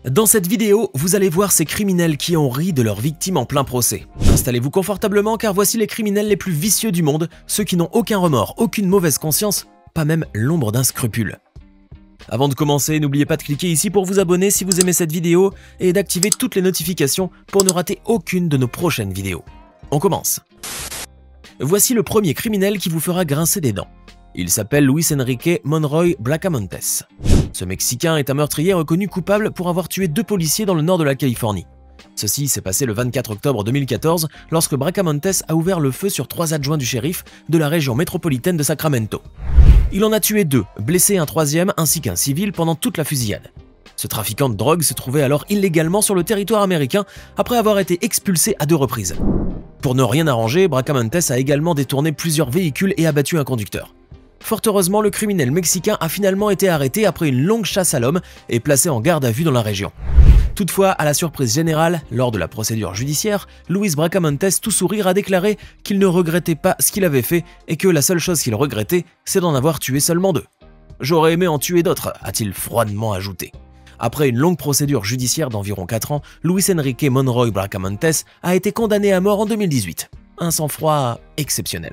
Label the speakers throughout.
Speaker 1: Dans cette vidéo, vous allez voir ces criminels qui ont ri de leurs victimes en plein procès. Installez-vous confortablement car voici les criminels les plus vicieux du monde, ceux qui n'ont aucun remords, aucune mauvaise conscience, pas même l'ombre d'un scrupule. Avant de commencer, n'oubliez pas de cliquer ici pour vous abonner si vous aimez cette vidéo et d'activer toutes les notifications pour ne rater aucune de nos prochaines vidéos. On commence. Voici le premier criminel qui vous fera grincer des dents. Il s'appelle Luis Enrique Monroy Bracamontes. Ce Mexicain est un meurtrier reconnu coupable pour avoir tué 2 policiers dans le nord de la Californie. Ceci s'est passé le 24 octobre 2014 lorsque Bracamontes a ouvert le feu sur 3 adjoints du shérif de la région métropolitaine de Sacramento. Il en a tué 2, blessé un 3e ainsi qu'un civil pendant toute la fusillade. Ce trafiquant de drogue se trouvait alors illégalement sur le territoire américain après avoir été expulsé à 2 reprises. Pour ne rien arranger, Bracamontes a également détourné plusieurs véhicules et abattu un conducteur. Fort heureusement, le criminel mexicain a finalement été arrêté après une longue chasse à l'homme et placé en garde à vue dans la région. Toutefois, à la surprise générale, lors de la procédure judiciaire, Luis Bracamontes, tout sourire, a déclaré qu'il ne regrettait pas ce qu'il avait fait et que la seule chose qu'il regrettait, c'est d'en avoir tué seulement 2. « J'aurais aimé en tuer d'autres », a-t-il froidement ajouté. Après une longue procédure judiciaire d'environ 4 ans, Luis Enrique Monroy Bracamontes a été condamné à mort en 2018. Un sang-froid exceptionnel.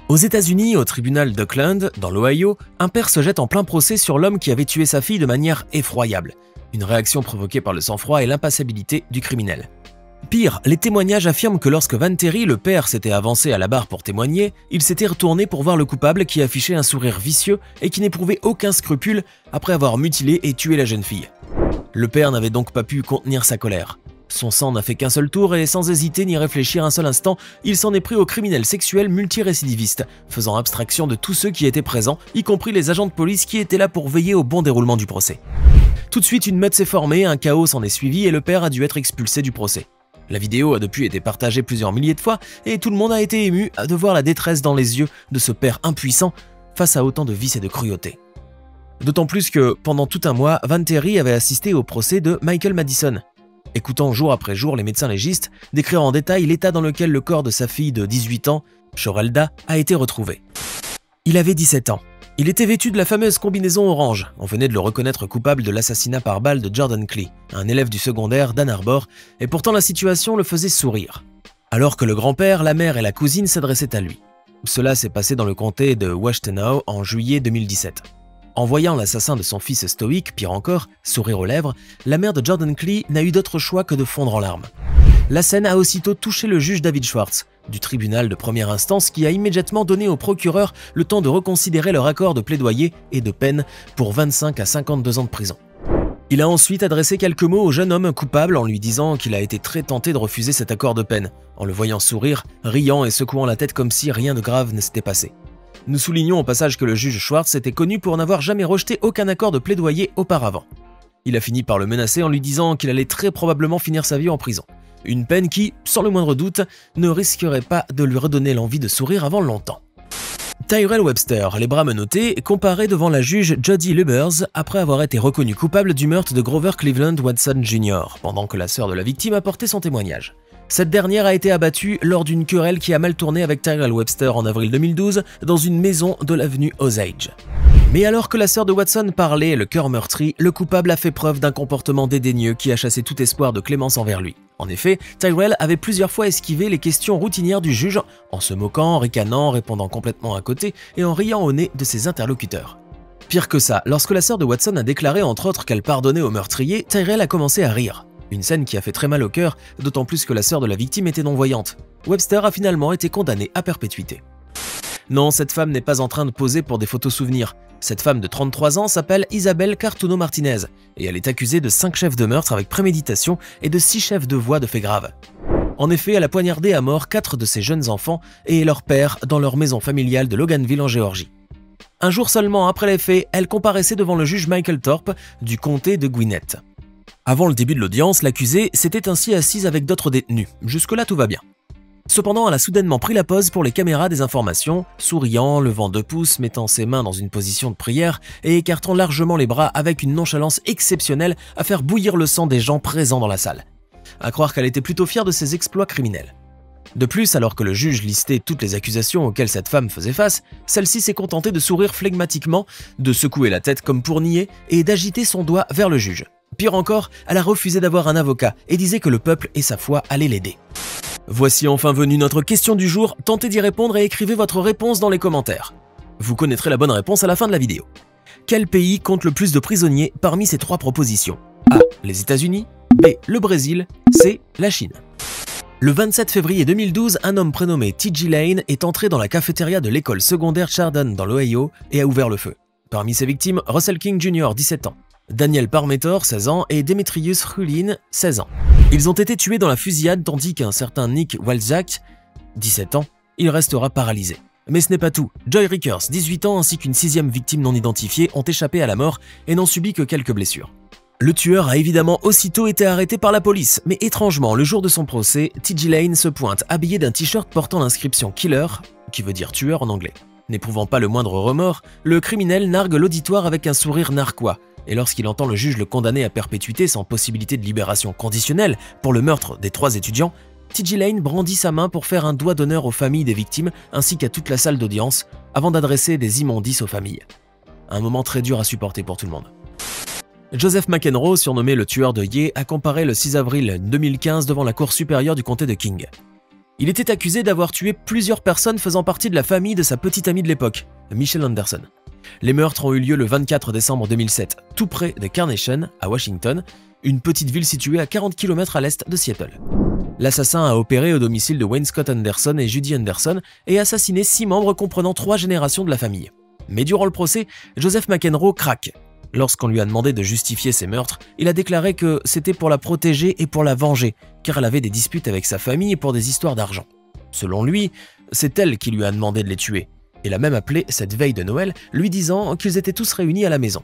Speaker 1: Aux États-Unis, au tribunal d'Oakland, dans l'Ohio, un père se jette en plein procès sur l'homme qui avait tué sa fille de manière effroyable. Une réaction provoquée par le sang-froid et l'impassibilité du criminel. Pire, les témoignages affirment que lorsque Van Terry, le père, s'était avancé à la barre pour témoigner, il s'était retourné pour voir le coupable qui affichait un sourire vicieux et qui n'éprouvait aucun scrupule après avoir mutilé et tué la jeune fille. Le père n'avait donc pas pu contenir sa colère. Son sang n'a fait qu'un seul tour et sans hésiter ni réfléchir un seul instant, il s'en est pris au criminel sexuel multirécidiviste, faisant abstraction de tous ceux qui étaient présents, y compris les agents de police qui étaient là pour veiller au bon déroulement du procès. Tout de suite, une meute s'est formée, un chaos s'en est suivi et le père a dû être expulsé du procès. La vidéo a depuis été partagée plusieurs milliers de fois et tout le monde a été ému de voir la détresse dans les yeux de ce père impuissant face à autant de vices et de cruauté. D'autant plus que, pendant tout un mois, Van Terry avait assisté au procès de Michael Madison. Écoutant jour après jour les médecins légistes décrire en détail l'état dans lequel le corps de sa fille de 18 ans, Shorelda, a été retrouvé. Il avait 17 ans. Il était vêtu de la fameuse combinaison orange. On venait de le reconnaître coupable de l'assassinat par balle de Jordan Clee, un élève du secondaire d'Ann Arbor, et pourtant la situation le faisait sourire. Alors que le grand-père, la mère et la cousine s'adressaient à lui. Cela s'est passé dans le comté de Washtenaw en juillet 2017. En voyant l'assassin de son fils stoïque, pire encore, sourire aux lèvres, la mère de Jordan Clee n'a eu d'autre choix que de fondre en larmes. La scène a aussitôt touché le juge David Schwartz, du tribunal de première instance qui a immédiatement donné au procureur le temps de reconsidérer leur accord de plaidoyer et de peine pour 25 à 52 ans de prison. Il a ensuite adressé quelques mots au jeune homme coupable en lui disant qu'il a été très tenté de refuser cet accord de peine, en le voyant sourire, riant et secouant la tête comme si rien de grave ne s'était passé. Nous soulignons au passage que le juge Schwartz était connu pour n'avoir jamais rejeté aucun accord de plaidoyer auparavant. Il a fini par le menacer en lui disant qu'il allait très probablement finir sa vie en prison. Une peine qui, sans le moindre doute, ne risquerait pas de lui redonner l'envie de sourire avant longtemps. Tyrell Webster, les bras menottés, comparé devant la juge Jody Lubbers après avoir été reconnu coupable du meurtre de Grover Cleveland Watson Jr. pendant que la sœur de la victime apportait son témoignage. Cette dernière a été abattue lors d'une querelle qui a mal tourné avec Tyrell Webster en avril 2012 dans une maison de l'avenue Osage. Mais alors que la sœur de Watson parlait, le cœur meurtri, le coupable a fait preuve d'un comportement dédaigneux qui a chassé tout espoir de clémence envers lui. En effet, Tyrell avait plusieurs fois esquivé les questions routinières du juge en se moquant, ricanant, répondant complètement à côté et en riant au nez de ses interlocuteurs. Pire que ça, lorsque la sœur de Watson a déclaré entre autres qu'elle pardonnait au meurtrier, Tyrell a commencé à rire. Une scène qui a fait très mal au cœur, d'autant plus que la sœur de la victime était non-voyante. Webster a finalement été condamnée à perpétuité. Non, cette femme n'est pas en train de poser pour des photos souvenirs. Cette femme de 33 ans s'appelle Isabel Cartuno Martinez et elle est accusée de 5 chefs de meurtre avec préméditation et de 6 chefs de voies de faits graves. En effet, elle a poignardé à mort 4 de ses jeunes enfants et leur père dans leur maison familiale de Loganville en Géorgie. Un jour seulement après les faits, elle comparaissait devant le juge Michael Thorpe du comté de Gwinnett. Avant le début de l'audience, l'accusée s'était ainsi assise avec d'autres détenus. Jusque-là, tout va bien. Cependant, elle a soudainement pris la pose pour les caméras des informations, souriant, levant 2 pouces, mettant ses mains dans une position de prière et écartant largement les bras avec une nonchalance exceptionnelle à faire bouillir le sang des gens présents dans la salle. À croire qu'elle était plutôt fière de ses exploits criminels. De plus, alors que le juge listait toutes les accusations auxquelles cette femme faisait face, celle-ci s'est contentée de sourire flegmatiquement, de secouer la tête comme pour nier et d'agiter son doigt vers le juge. Pire encore, elle a refusé d'avoir un avocat et disait que le peuple et sa foi allaient l'aider. Voici enfin venue notre question du jour, tentez d'y répondre et écrivez votre réponse dans les commentaires. Vous connaîtrez la bonne réponse à la fin de la vidéo. Quel pays compte le plus de prisonniers parmi ces 3 propositions? A. Les États-Unis, B. Le Brésil, C. La Chine. Le 27 février 2012, un homme prénommé T.J. Lane est entré dans la cafétéria de l'école secondaire Chardon dans l'Ohio et a ouvert le feu. Parmi ses victimes, Russell King Jr., 17 ans, Daniel Parmetor, 16 ans et Demetrius Rulin, 16 ans. Ils ont été tués dans la fusillade tandis qu'un certain Nick Walczak, 17 ans, il restera paralysé. Mais ce n'est pas tout. Joy Rickers, 18 ans, ainsi qu'une 6e victime non identifiée ont échappé à la mort et n'ont subi que quelques blessures. Le tueur a évidemment aussitôt été arrêté par la police, mais étrangement, le jour de son procès, T.J. Lane se pointe habillé d'un t-shirt portant l'inscription « Killer », qui veut dire tueur en anglais. N'éprouvant pas le moindre remords, le criminel nargue l'auditoire avec un sourire narquois, et lorsqu'il entend le juge le condamner à perpétuité sans possibilité de libération conditionnelle pour le meurtre des 3 étudiants, T.J. Lane brandit sa main pour faire un doigt d'honneur aux familles des victimes ainsi qu'à toute la salle d'audience, avant d'adresser des immondices aux familles. Un moment très dur à supporter pour tout le monde. Joseph McEnroe, surnommé le tueur de Ye, a comparé le 6 avril 2015 devant la cour supérieure du comté de King. Il était accusé d'avoir tué plusieurs personnes faisant partie de la famille de sa petite amie de l'époque, Michelle Anderson. Les meurtres ont eu lieu le 24 décembre 2007, tout près de Carnation, à Washington, une petite ville située à 40 km à l'est de Seattle. L'assassin a opéré au domicile de Wayne Scott Anderson et Judy Anderson et assassiné 6 membres comprenant 3 générations de la famille. Mais durant le procès, Joseph McEnroe craque. Lorsqu'on lui a demandé de justifier ses meurtres, il a déclaré que c'était pour la protéger et pour la venger, car elle avait des disputes avec sa famille pour des histoires d'argent. Selon lui, c'est elle qui lui a demandé de les tuer. Il a même appelé cette veille de Noël, lui disant qu'ils étaient tous réunis à la maison.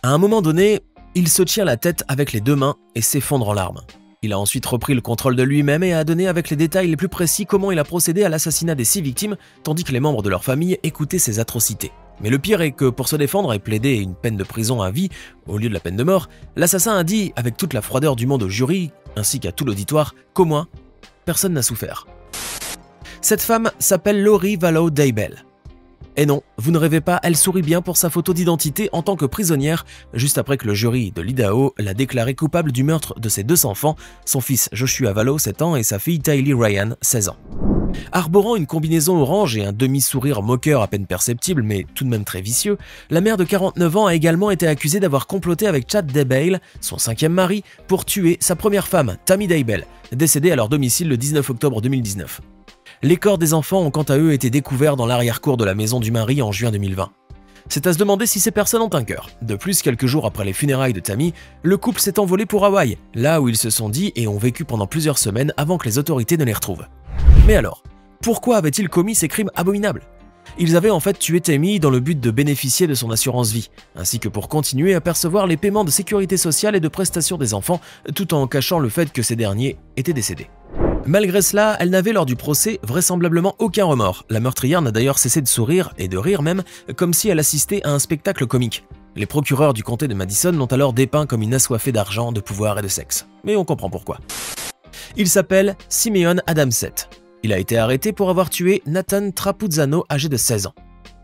Speaker 1: À un moment donné, il se tient la tête avec les 2 mains et s'effondre en larmes. Il a ensuite repris le contrôle de lui-même et a donné avec les détails les plus précis comment il a procédé à l'assassinat des 6 victimes, tandis que les membres de leur famille écoutaient ses atrocités. Mais le pire est que pour se défendre et plaider une peine de prison à vie au lieu de la peine de mort, l'assassin a dit avec toute la froideur du monde au jury, ainsi qu'à tout l'auditoire, qu'au moins, personne n'a souffert. Cette femme s'appelle Lori Vallow Daybell. Et non, vous ne rêvez pas, elle sourit bien pour sa photo d'identité en tant que prisonnière, juste après que le jury de l'Idaho l'a déclarée coupable du meurtre de ses 2 enfants, son fils Joshua Vallow, 7 ans, et sa fille Tylee Ryan, 16 ans. Arborant une combinaison orange et un demi-sourire moqueur à peine perceptible, mais tout de même très vicieux, la mère de 49 ans a également été accusée d'avoir comploté avec Chad Daybell, son 5e mari, pour tuer sa première femme, Tammy Daybell, décédée à leur domicile le 19 octobre 2019. Les corps des enfants ont quant à eux été découverts dans l'arrière-cour de la maison du mari en juin 2020. C'est à se demander si ces personnes ont un cœur. De plus, quelques jours après les funérailles de Tammy, le couple s'est envolé pour Hawaï, là où ils se sont dit et ont vécu pendant plusieurs semaines avant que les autorités ne les retrouvent. Mais alors, pourquoi avaient-ils commis ces crimes abominables? Ils avaient en fait tué Tammy dans le but de bénéficier de son assurance vie, ainsi que pour continuer à percevoir les paiements de sécurité sociale et de prestations des enfants, tout en cachant le fait que ces derniers étaient décédés. Malgré cela, elle n'avait lors du procès vraisemblablement aucun remords. La meurtrière n'a d'ailleurs cessé de sourire, et de rire même, comme si elle assistait à un spectacle comique. Les procureurs du comté de Madison l'ont alors dépeint comme une assoiffée d'argent, de pouvoir et de sexe. Mais on comprend pourquoi. Il s'appelle Simeon Adamset. Il a été arrêté pour avoir tué Nathan Trapuzzano, âgé de 16 ans.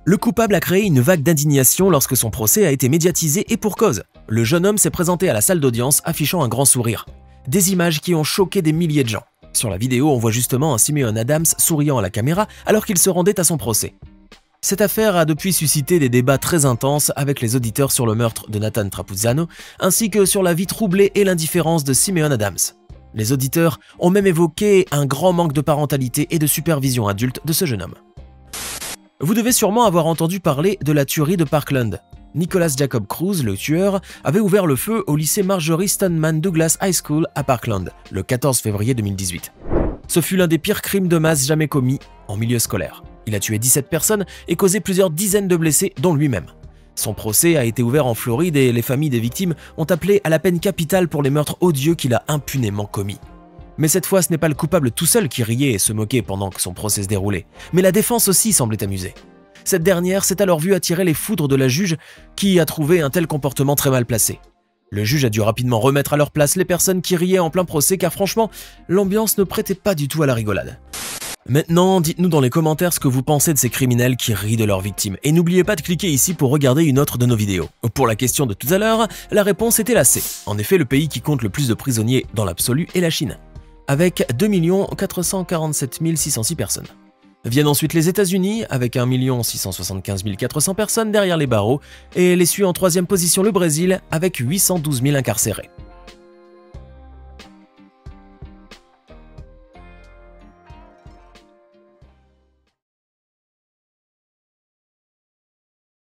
Speaker 1: Le coupable a créé une vague d'indignation lorsque son procès a été médiatisé et pour cause. Le jeune homme s'est présenté à la salle d'audience affichant un grand sourire. Des images qui ont choqué des milliers de gens. Sur la vidéo, on voit justement un Simeon Adams souriant à la caméra alors qu'il se rendait à son procès. Cette affaire a depuis suscité des débats très intenses avec les auditeurs sur le meurtre de Nathan Trapuzzano, ainsi que sur la vie troublée et l'indifférence de Simeon Adams. Les auditeurs ont même évoqué un grand manque de parentalité et de supervision adulte de ce jeune homme. Vous devez sûrement avoir entendu parler de la tuerie de Parkland. Nicholas Jacob Cruz, le tueur, avait ouvert le feu au lycée Marjory Stoneman Douglas High School à Parkland, le 14 février 2018. Ce fut l'un des pires crimes de masse jamais commis en milieu scolaire. Il a tué 17 personnes et causé plusieurs dizaines de blessés, dont lui-même. Son procès a été ouvert en Floride et les familles des victimes ont appelé à la peine capitale pour les meurtres odieux qu'il a impunément commis. Mais cette fois, ce n'est pas le coupable tout seul qui riait et se moquait pendant que son procès se déroulait, mais la défense aussi semblait amusée. Cette dernière s'est alors vue attirer les foudres de la juge qui a trouvé un tel comportement très mal placé. Le juge a dû rapidement remettre à leur place les personnes qui riaient en plein procès car franchement, l'ambiance ne prêtait pas du tout à la rigolade. Maintenant, dites-nous dans les commentaires ce que vous pensez de ces criminels qui rient de leurs victimes. Et n'oubliez pas de cliquer ici pour regarder une autre de nos vidéos. Pour la question de tout à l'heure, la réponse était la C. En effet, le pays qui compte le plus de prisonniers dans l'absolu est la Chine, avec 2 447 606 personnes. Viennent ensuite les États-Unis, avec 1 675 400 personnes derrière les barreaux, et les suit en troisième position le Brésil, avec 812 000 incarcérés.